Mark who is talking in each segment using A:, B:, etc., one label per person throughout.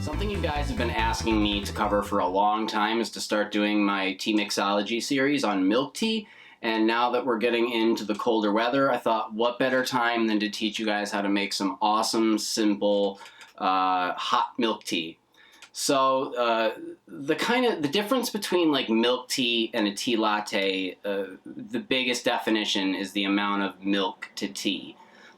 A: Something you guys have been asking me to cover for a long time is to start doing my tea mixology series on milk tea. And now that we're getting into the colder weather, I thought what better time than to teach you guys how to make some awesome, simple, hot milk tea. So the difference between like milk tea and a tea latte, the biggest definition is the amount of milk to tea.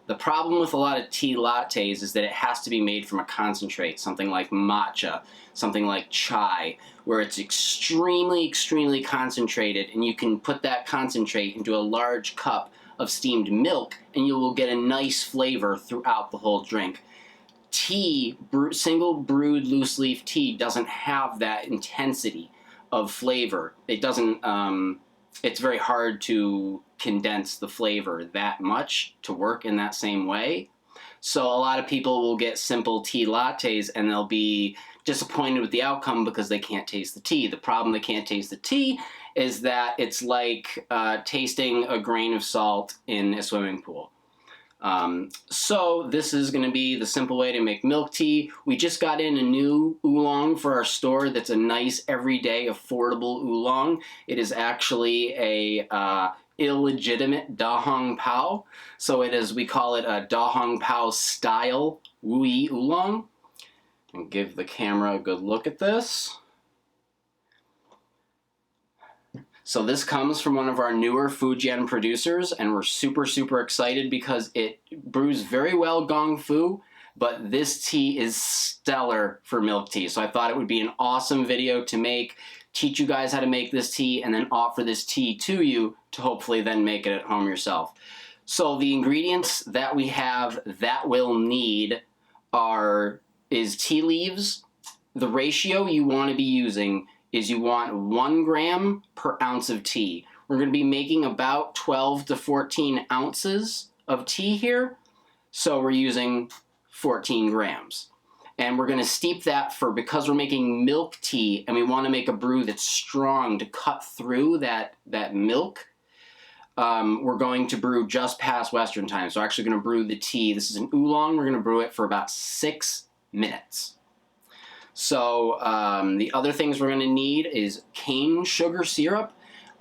A: The problem with a lot of tea lattes is that it has to be made from a concentrate, something like matcha, something like chai, where it's extremely, extremely concentrated, and you can put that concentrate into a large cup of steamed milk, and you will get a nice flavor throughout the whole drink. Tea, single brewed loose leaf tea, doesn't have that intensity of flavor. It doesn't, it's very hard to condense the flavor that much to work in that same way. So a lot of people will get simple tea lattes and they'll be disappointed with the outcome because they can't taste the tea. The problem they can't taste the tea is that it's like tasting a grain of salt in a swimming pool. So this is going to be the simple way to make milk tea. We just got in a new oolong for our store that's a nice, everyday, affordable oolong. It is actually a illegitimate Da Hong Pao. So it is, we call it a Da Hong Pao style Wu-Yi oolong. And give the camera a good look at this. So this comes from one of our newer Fujian producers, and we're super, super excited because it brews very well Gong Fu, but this tea is stellar for milk tea. So I thought it would be an awesome video to make, teach you guys how to make this tea, and then offer this tea to you to hopefully then make it at home yourself. So the ingredients that we have that we'll need is tea leaves. The ratio you want to be using is you want 1 gram per ounce of tea. We're going to be making about 12 to 14 ounces of tea here, so we're using 14 grams. And we're going to steep that because we're making milk tea and we want to make a brew that's strong to cut through that milk. We're going to brew just past Western time, so we're actually going to brew the tea. This is an oolong. We're going to brew it for about 6 minutes. So the other things we're going to need is cane sugar syrup.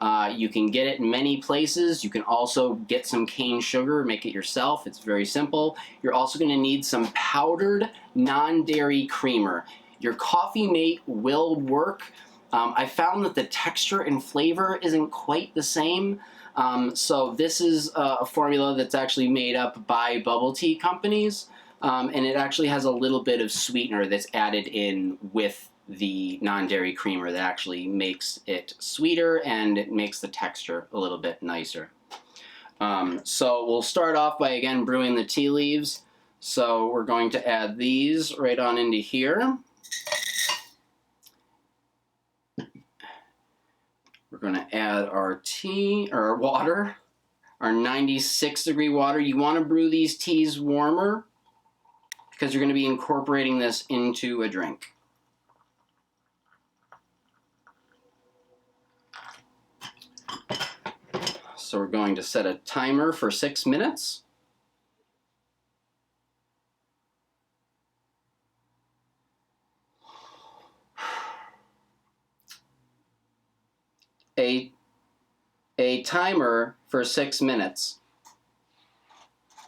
A: You can get it in many places. You can also get some cane sugar, make it yourself. It's very simple. You're also going to need some powdered non-dairy creamer. Your coffee mate will work. I found that the texture and flavor isn't quite the same. So this is a formula that's actually made up by bubble tea companies. And it actually has a little bit of sweetener that's added in with the non-dairy creamer that actually makes it sweeter and it makes the texture a little bit nicer. So we'll start off by again brewing the tea leaves. So we're going to add these right on into here. We're going to add our our water, our 96-degree water. You want to brew these teas warmer, because you're going to be incorporating this into a drink. So we're going to set a timer for 6 minutes. A timer for 6 minutes.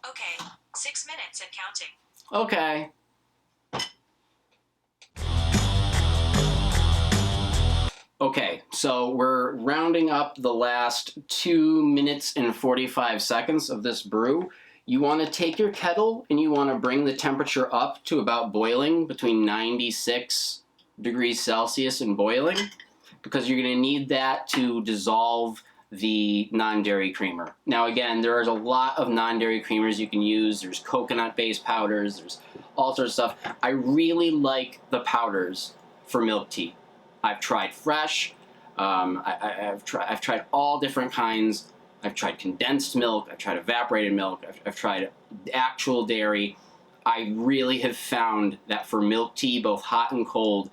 B: Okay, 6 minutes and counting.
A: Okay. Okay, so we're rounding up the last 2 minutes and 45 seconds of this brew. You want to take your kettle and you want to bring the temperature up to about boiling, between 96 degrees Celsius and boiling, because you're going to need that to dissolve the non-dairy creamer. Now again, there's a lot of non-dairy creamers you can use. There's coconut-based powders, there's all sorts of stuff. I really like the powders for milk tea. I've tried fresh, I've tried all different kinds. I've tried condensed milk, I've tried evaporated milk, I've tried actual dairy. I really have found that for milk tea, both hot and cold,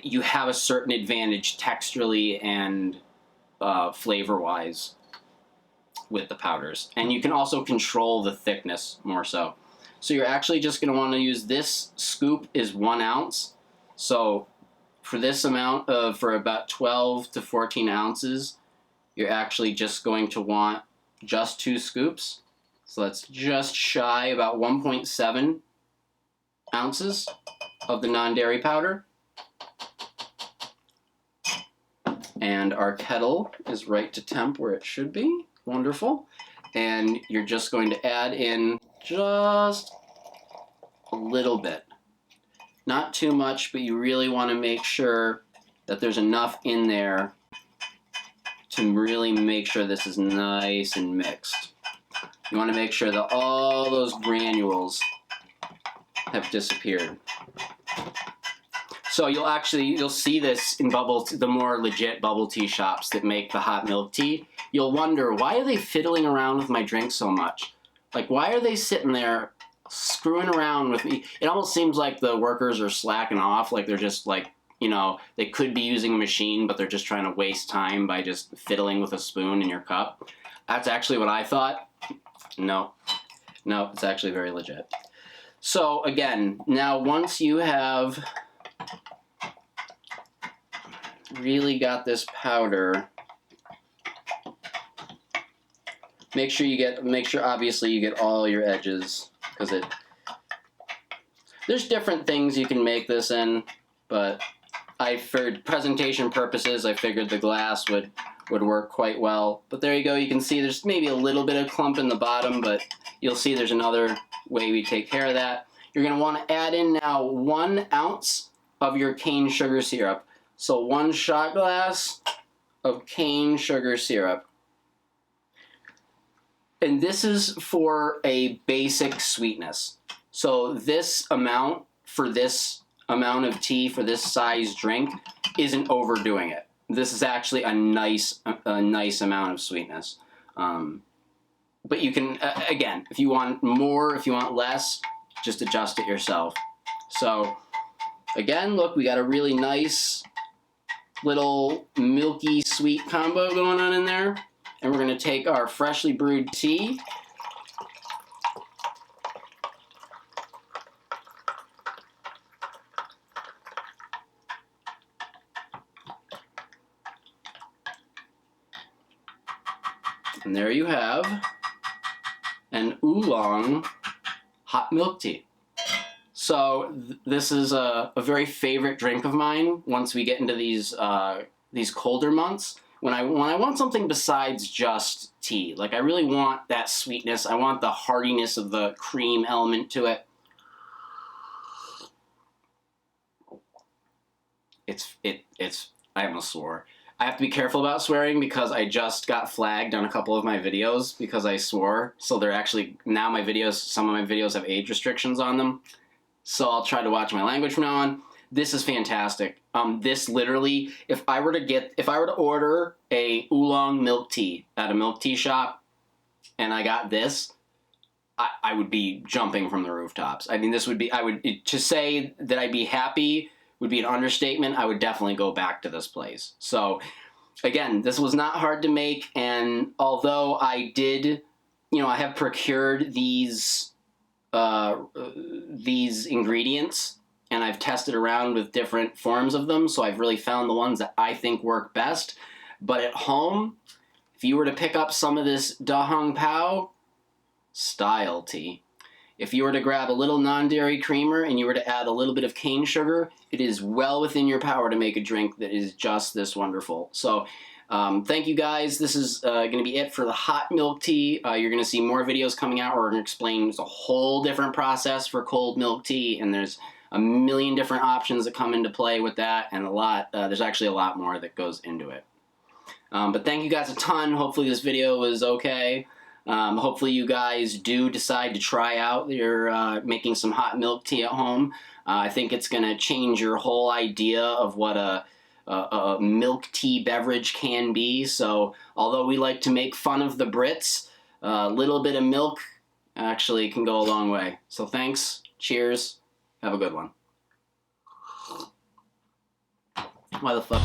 A: you have a certain advantage texturally and flavor-wise with the powders. And you can also control the thickness more so. So you're actually just going to want to use this scoop is 1 ounce. So for this amount of, for about 12 to 14 ounces, you're actually just going to want just 2 scoops. So that's just shy about 1.7 ounces of the non-dairy powder. And our kettle is right to temp where it should be. Wonderful. And you're just going to add in just a little bit. Not too much, but you really want to make sure that there's enough in there to really make sure this is nice and mixed. You want to make sure that all those granules have disappeared. So you'll see this in the more legit bubble tea shops that make the hot milk tea. You'll wonder, why are they fiddling around with my drink so much? Like, why are they sitting there screwing around with me? It almost seems like the workers are slacking off, like they're just like, you know, they could be using a machine, but they're just trying to waste time by just fiddling with a spoon in your cup. That's actually what I thought. No, it's actually very legit. So again, now once you have really got this powder, make sure obviously you get all your edges, because there's different things you can make this in, but for presentation purposes, I figured the glass would work quite well. But there you go, you can see there's maybe a little bit of clump in the bottom, but you'll see there's another way we take care of that. You're going to want to add in now 1 ounce of your cane sugar syrup. So 1 shot glass of cane sugar syrup. And this is for a basic sweetness. So this amount for this amount of tea, for this size drink, isn't overdoing it. This is actually a nice amount of sweetness. But you can, again, if you want more, if you want less, just adjust it yourself. So again, look, we got a really nice little milky sweet combo going on in there. And we're going to take our freshly brewed tea, and there you have an oolong hot milk tea. So this is a very favorite drink of mine once we get into these colder months. When I want something besides just tea, like I really want that sweetness, I want the heartiness of the cream element to it. I almost swore. I have to be careful about swearing because I just got flagged on a couple of my videos because I swore. So they're actually, now my videos, some of my videos have age restrictions on them. So I'll try to watch my language from now on. This is fantastic. This literally, if I were to order a oolong milk tea at a milk tea shop, and I got this, I would be jumping from the rooftops. I mean, to say that I'd be happy would be an understatement. I would definitely go back to this place. So, again, this was not hard to make, and although I have procured these ingredients, and I've tested around with different forms of them, so I've really found the ones that I think work best. But at home, if you were to pick up some of this Da Hong Pao style tea, if you were to grab a little non-dairy creamer and you were to add a little bit of cane sugar, it is well within your power to make a drink that is just this wonderful. So thank you guys. This is going to be it for the hot milk tea. You're going to see more videos coming out where we're going to explain a whole different process for cold milk tea, and there's a million different options that come into play with that, and there's actually a lot more that goes into it. But thank you guys a ton. Hopefully this video was okay. Hopefully you guys do decide to try out your making some hot milk tea at home. I think it's going to change your whole idea of what a milk tea beverage can be. So although we like to make fun of the Brits, a little bit of milk actually can go a long way. So thanks. Cheers. Have a good one. Why the fuck?